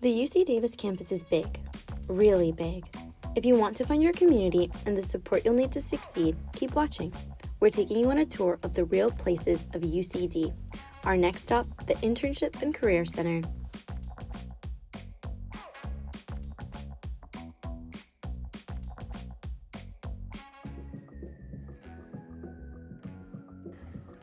The UC Davis campus is big, really big. If you want to find your community and the support you'll need to succeed, keep watching. We're taking you on a tour of the real places of UCD. Our next stop, the Internship and Career Center.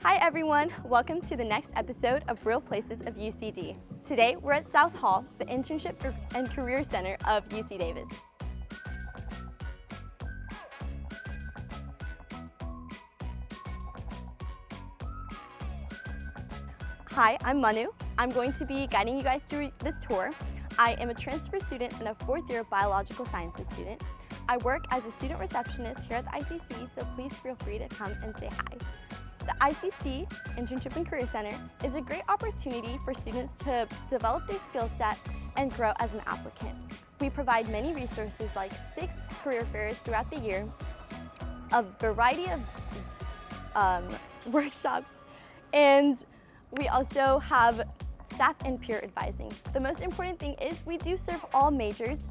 Hi everyone, welcome to the next episode of Real Places of UCD. Today we're at South Hall, the Internship and Career Center of UC Davis. Hi, I'm Manu. I'm going to be guiding you guys through this tour. I am a transfer student and a fourth year biological sciences student. I work as a student receptionist here at the ICC, so please feel free to come and say hi. The ICC, Internship and Career Center, is a great opportunity for students to develop their skill set and grow as an applicant. We provide many resources like 6 career fairs throughout the year, a variety of workshops, and we also have staff and peer advising. The most important thing is we do serve all majors,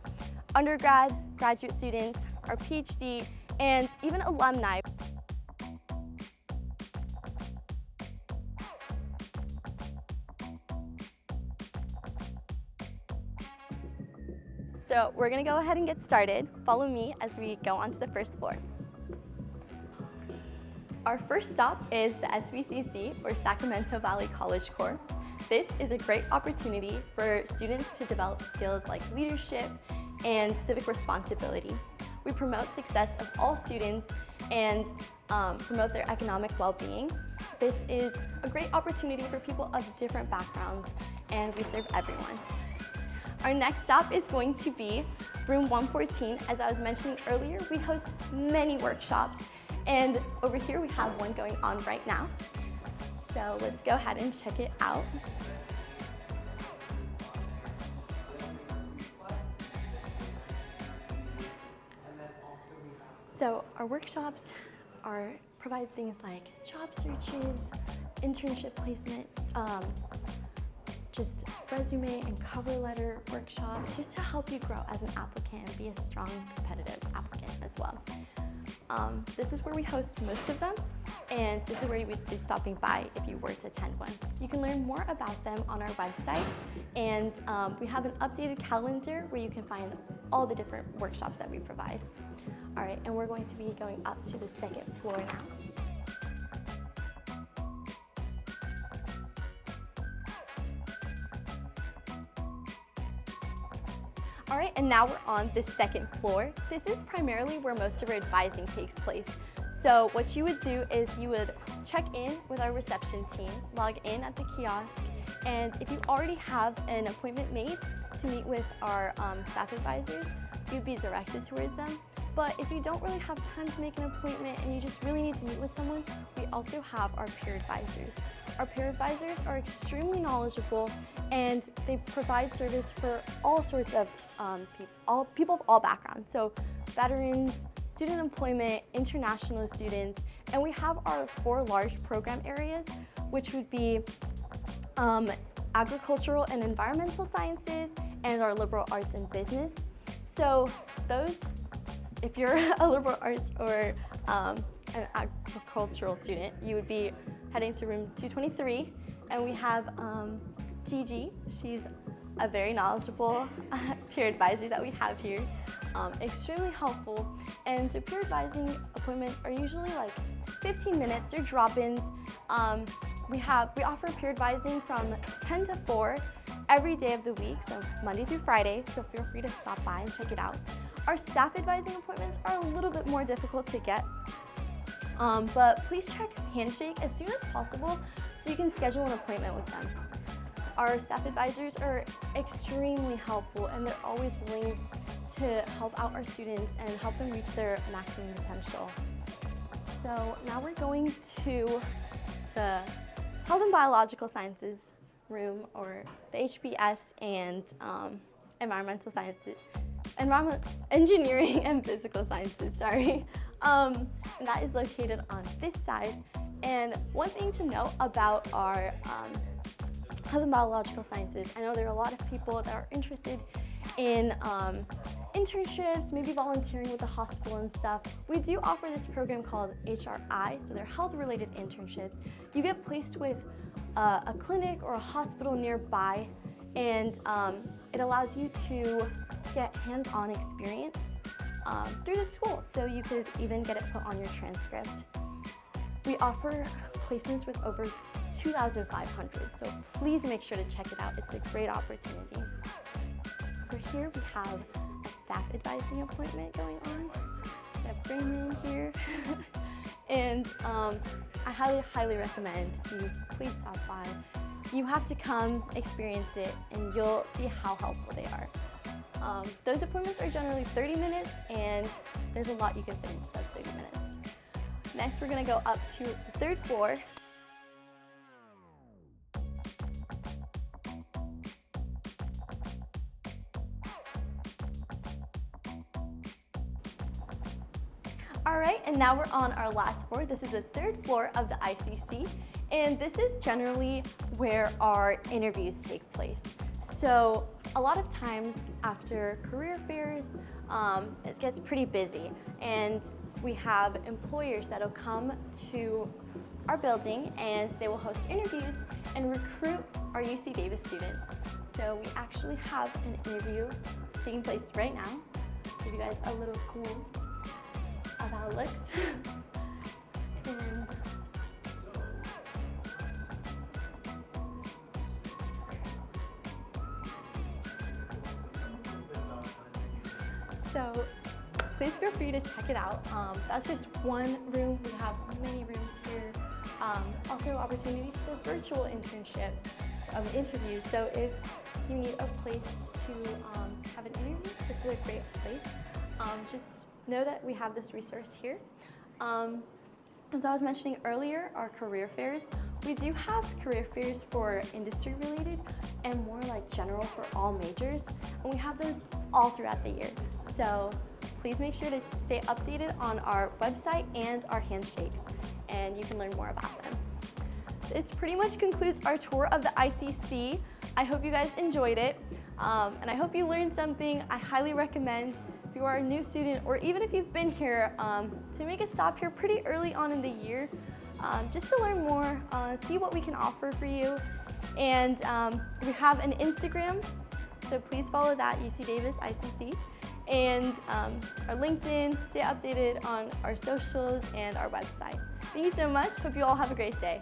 undergrad, graduate students, our PhD, and even alumni. So we're gonna go ahead and get started. Follow me as we go onto the first floor. Our first stop is the SVCC, or Sacramento Valley College Corps. This is a great opportunity for students to develop skills like leadership and civic responsibility. We promote success of all students and promote their economic well-being. This is a great opportunity for people of different backgrounds, and we serve everyone. Our next stop is going to be room 114. As I was mentioning earlier, we host many workshops, and over here we have one going on right now. So let's go ahead and check it out. So our workshops provide things like job searches, internship placement, just resume and cover letter workshops, just to help you grow as an applicant and be a strong, competitive applicant as well. This is where we host most of them, and this is where you would be stopping by if you were to attend one. You can learn more about them on our website, and we have an updated calendar where you can find all the different workshops that we provide. All right, and we're going to be going up to the second floor now. All right, and now we're on the second floor. This is primarily where most of our advising takes place. So what you would do is you would check in with our reception team, log in at the kiosk, and if you already have an appointment made to meet with our staff advisors, you'd be directed towards them. But if you don't really have time to make an appointment and you just really need to meet with someone, we also have our peer advisors. Our peer advisors are extremely knowledgeable, and they provide service for all sorts of people of all backgrounds. So veterans, student employment, international students, and we have our 4 large program areas, which would be agricultural and environmental sciences, and our liberal arts and business. So those, if you're a liberal arts or an agricultural student, you would be heading to room 223, and we have Gigi. She's a very knowledgeable peer advisor that we have here, extremely helpful, and the peer advising appointments are usually like 15 minutes. They're drop-ins. We offer peer advising from 10 to 4 every day of the week, so Monday through Friday, so feel free to stop by and check it out. Our staff advising appointments are a little bit more difficult to get, but please check Handshake as soon as possible so you can schedule an appointment with them. Our staff advisors are extremely helpful, and they're always willing to help out our students and help them reach their maximum potential. So now we're going to the Health and Biological Sciences room, or the HBS, and Engineering and Physical Sciences, sorry. And that is located on this side. And one thing to note about our the biological sciences. I know there are a lot of people that are interested in internships, maybe volunteering with the hospital and stuff. We do offer this program called HRI, so they're health-related internships. You get placed with a clinic or a hospital nearby, and it allows you to get hands-on experience through the school, so you could even get it put on your transcript. We offer placements with over 2,500, so please make sure to check it out. It's a great opportunity. Over here we have a staff advising appointment going on. We have Raymond here. And I highly recommend you please stop by. You have to come experience it and you'll see how helpful they are. Those appointments are generally 30 minutes and there's a lot you can fit into those 30 minutes. Next, we're gonna go up to the 3rd floor. All right, and now we're on our last floor. This is the 3rd floor of the ICC, and this is generally where our interviews take place. So a lot of times after career fairs, it gets pretty busy, and we have employers that'll come to our building and they will host interviews and recruit our UC Davis students. So we actually have an interview taking place right now. Give you guys a little glimpse of how it looks. And so please feel free to check it out. That's just one room. We have many rooms here. Also opportunities for virtual internships, interviews. So if you need a place to have an interview, this is a great place. Just know that we have this resource here. As I was mentioning earlier, our career fairs, we do have career fairs for industry related and more like general for all majors, and we have those all throughout the year. So please make sure to stay updated on our website and our handshakes, and you can learn more about them. This pretty much concludes our tour of the ICC. I hope you guys enjoyed it, and I hope you learned something. I highly recommend, if you are a new student or even if you've been here, to make a stop here pretty early on in the year, just to learn more, see what we can offer for you. And we have an Instagram, so please follow that, UC Davis ICC, and our LinkedIn, stay updated on our socials and our website. Thank you so much. Hope you all have a great day.